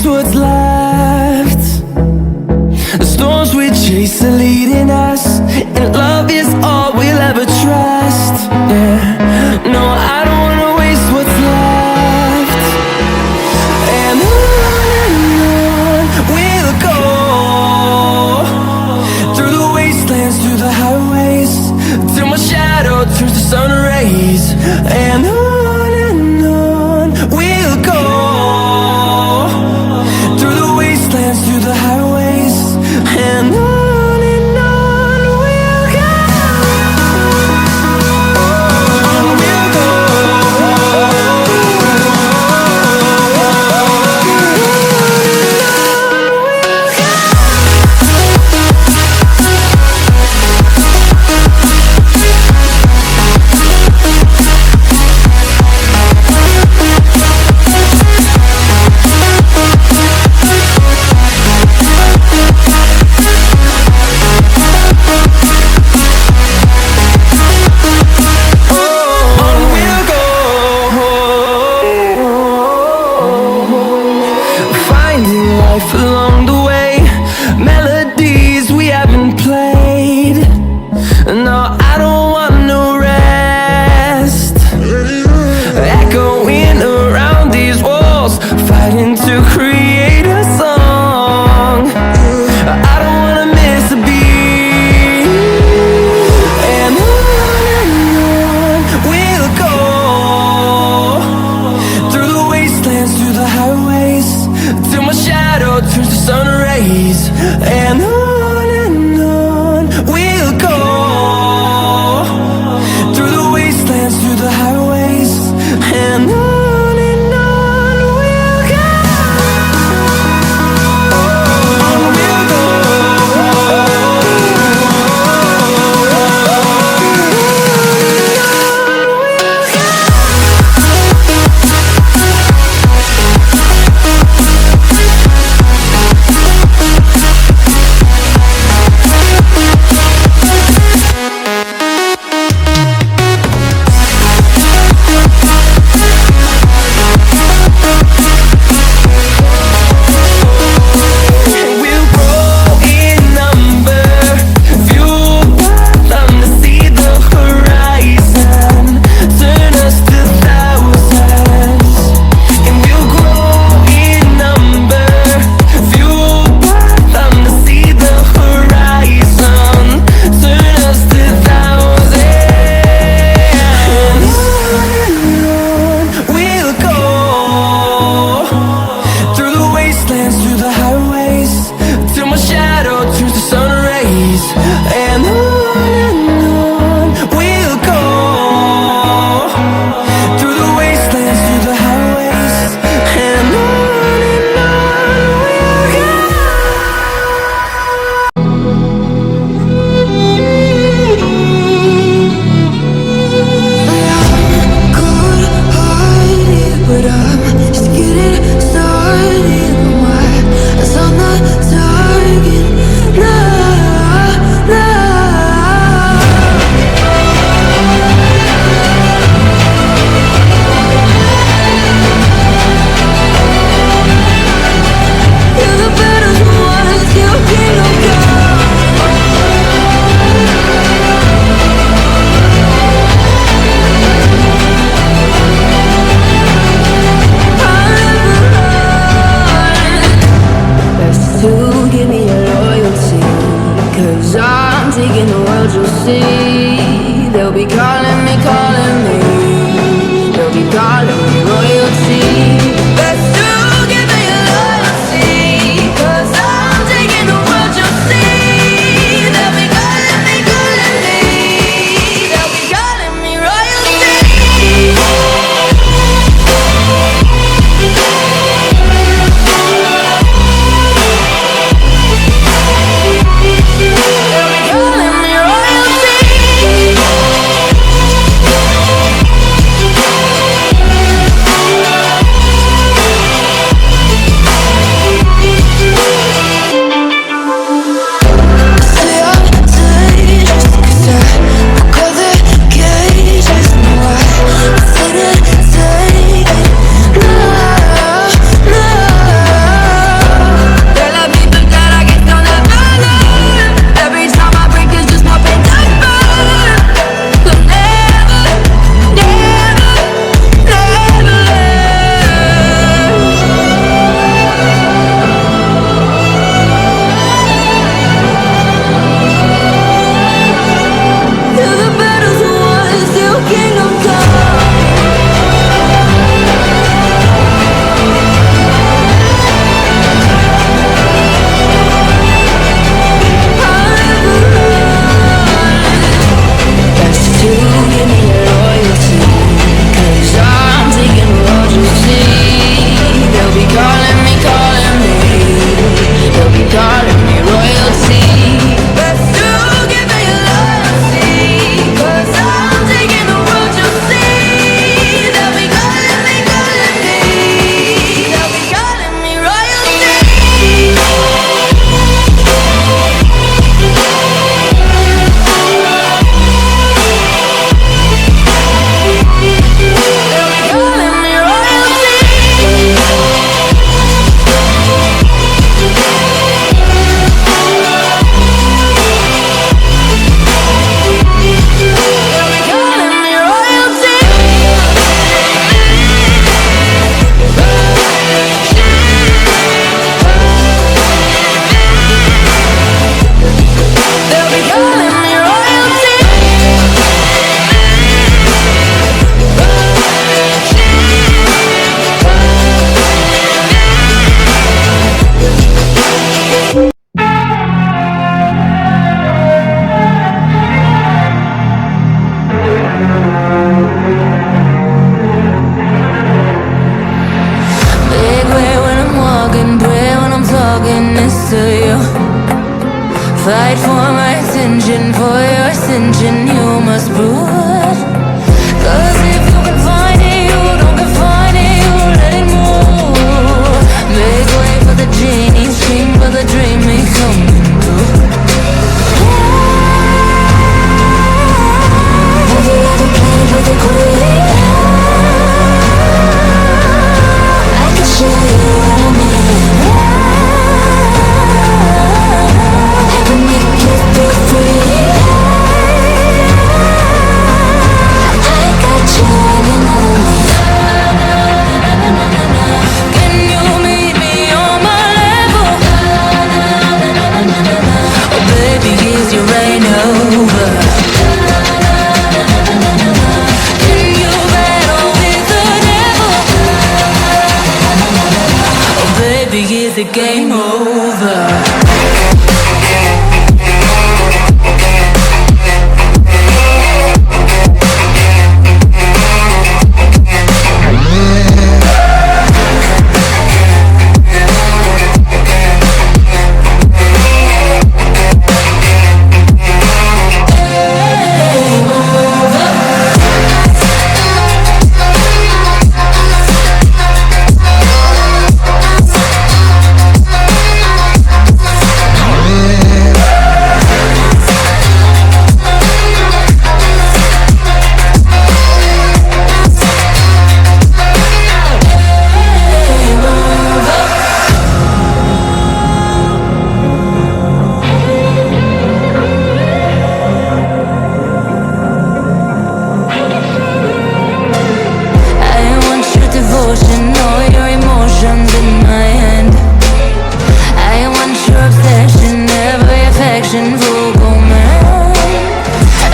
waste what's left. The storms we chase are leading us, and love is all we'll ever trust. Yeah, no, I don't wanna waste what's left. And on we'll go, through the wastelands, through the highways, till my shadow turns to sun rays. And on we'll go, through the wastelands, through the highways, and on we'll go. On we'll go. Along the way, melodies we haven't played. No, I don't want no rest. Echoing around these walls, fighting to create a song. I don't wanna miss a beat. And on we'll go, through the wastelands, through the highways, till my shadow turns to sun rays. And on we'll go, through the wastelands, through the highways, and on we'll go. On we'll go. Through the highways, till my shadow turns to sun rays. And on we'll go, through the wastelands, through the highways, and on we'll go. Could hide it, but I'm just getting started. It's on the target now, you're the better one, still king of to give me your loyalty, 'cause I'm taking the world, you'll see. They'll be calling me, they'll be calling me royalty. Best to give me your loyalty, 'cause I'm taking the world, you'll see. They'll be calling me, they'll be calling me royalty. They'll be calling me royalty. Fight for my attention, for your ascension, you must prove. 'Cause if you can find it, you don't confine it, you let it move. Make way for the genie, scream for the dream, may come true. Have you ever played with a queen? I can show you what I mean. I can make you feel free. I got you hanging on me. Can you meet me on my level? Oh baby, is your rain over? Can you battle with the devil? Oh baby, is the game over? All your emotions in my hand. I want your obsession, every affection, full command.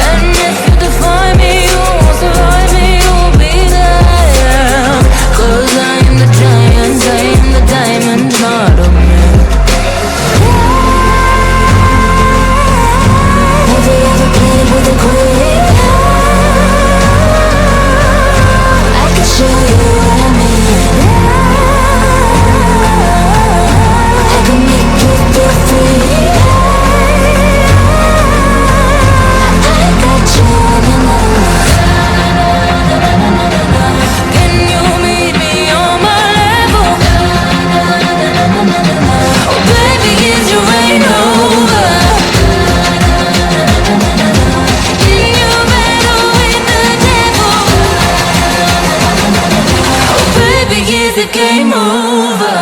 And if you define me, you won't survive me, you'll be there. 'Cause I am the giant, I am the diamond, not a man. Have you ever played with a queen? I can show you what I mean. I can make you feel free. I got you hanging on me. Can you meet me on my level? Oh baby, is your rain over? Can you battle with the devil? Oh baby, is the game over?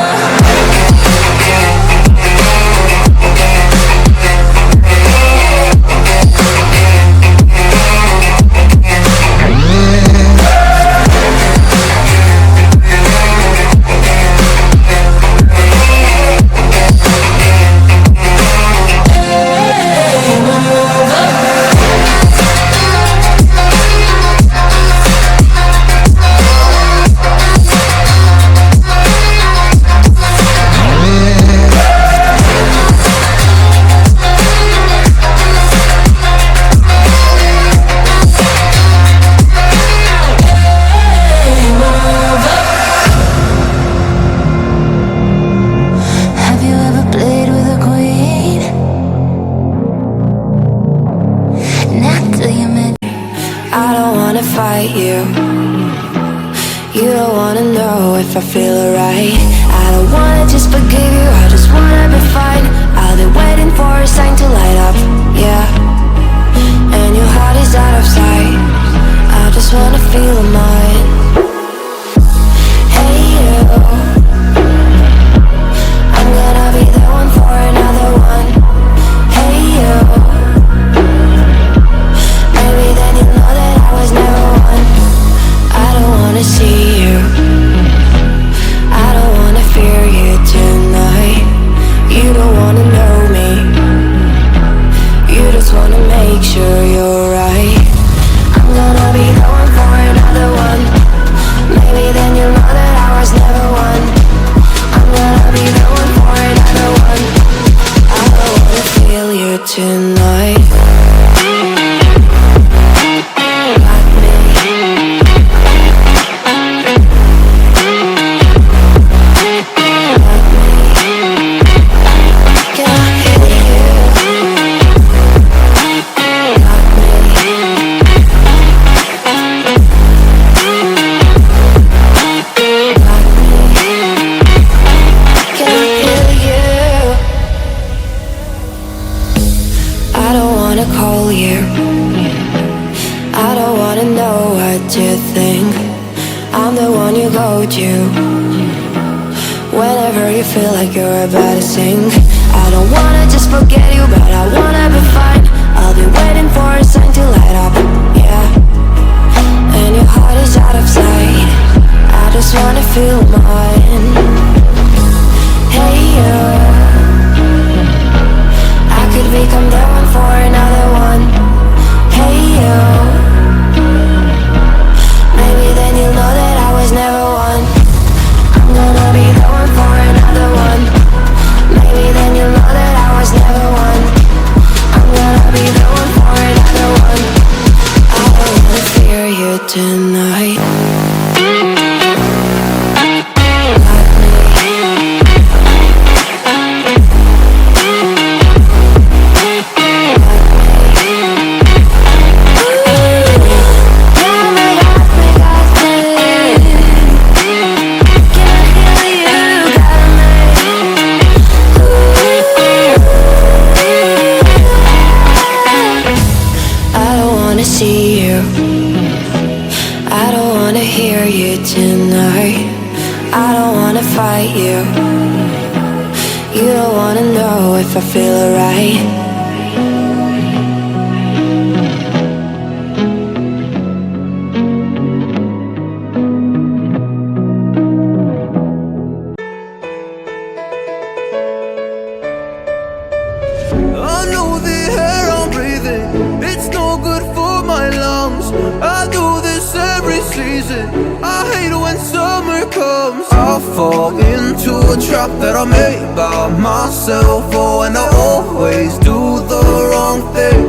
Have you ever played with a queen? Not till you met. I don't wanna fight you. You don't wanna know if I feel alright. I don't wanna just forgive you, I just wanna be fine. I've been waiting for a sign to light up, yeah. And your heart is out of sight. I just wanna feel mine. Hey you, I'm gonna be the one for another one. Hey you, maybe then you'll know that I was never one. I don't wanna see you, I don't wanna fear you tonight. hold you whenever you feel like you're about to sink. I don't wanna just forget you, but I wanna be fine. I'll be waiting for a sign to light up, yeah. And your heart is out of sight. I just wanna feel mine. Hey you, I could become the one for another one. Hey you, maybe then you'll know that I was never one. I'm gonna be the one for another one. Maybe then you'll know that I was never one. I'm gonna be the one for another one. I don't wanna fear you tonight. Fight you. You don't wanna know if I feel alright. I know the air I'm breathing, it's no good for my lungs. I do this every season, I hate when summer comes. I fall into a trap that I made by myself. Oh, and I always do the wrong thing.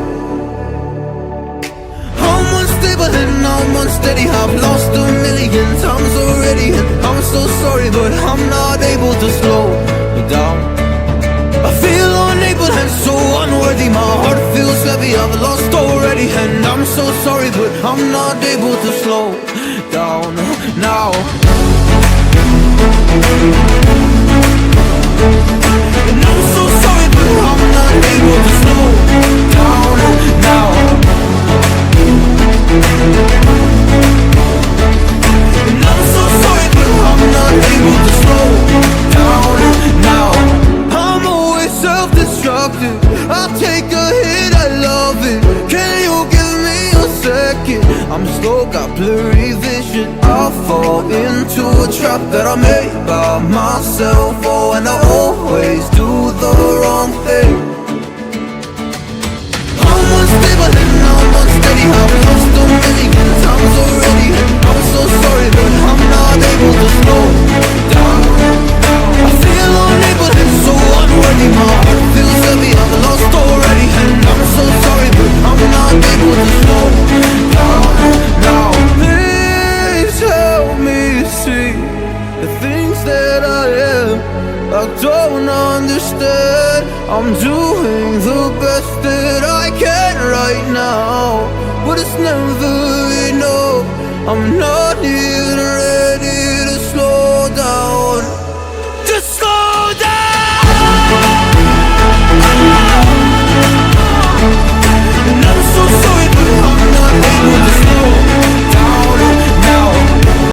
I'm unstable and I'm unsteady, I've lost a million times already. And I'm so sorry, but I'm not able to slow down. I feel unable and so unworthy, my heart feels heavy, I've lost already. And I'm so sorry, but I'm not able to slow down now. And I'm so sorry, but I'm not able to slow down now. And I'm so sorry, but I'm not able to slow down now. I'm always self-destructive, I take a hit, I love it. Can you give me a second? I'm slow, got blurry vision. I fall into a trap that I made by myself. Oh, and I always do the wrong thing. I'm unstable and I'm unsteady, I've lost a million times already. And I'm so sorry, but I'm not able to slow down. I feel unable and so unworthy, my heart feels heavy, I've lost already. And I'm so sorry, but I'm not able to slow down now. Please help me see the things that I am, I don't understand. I'm doing the best that I can right now, but it's never enough. I'm not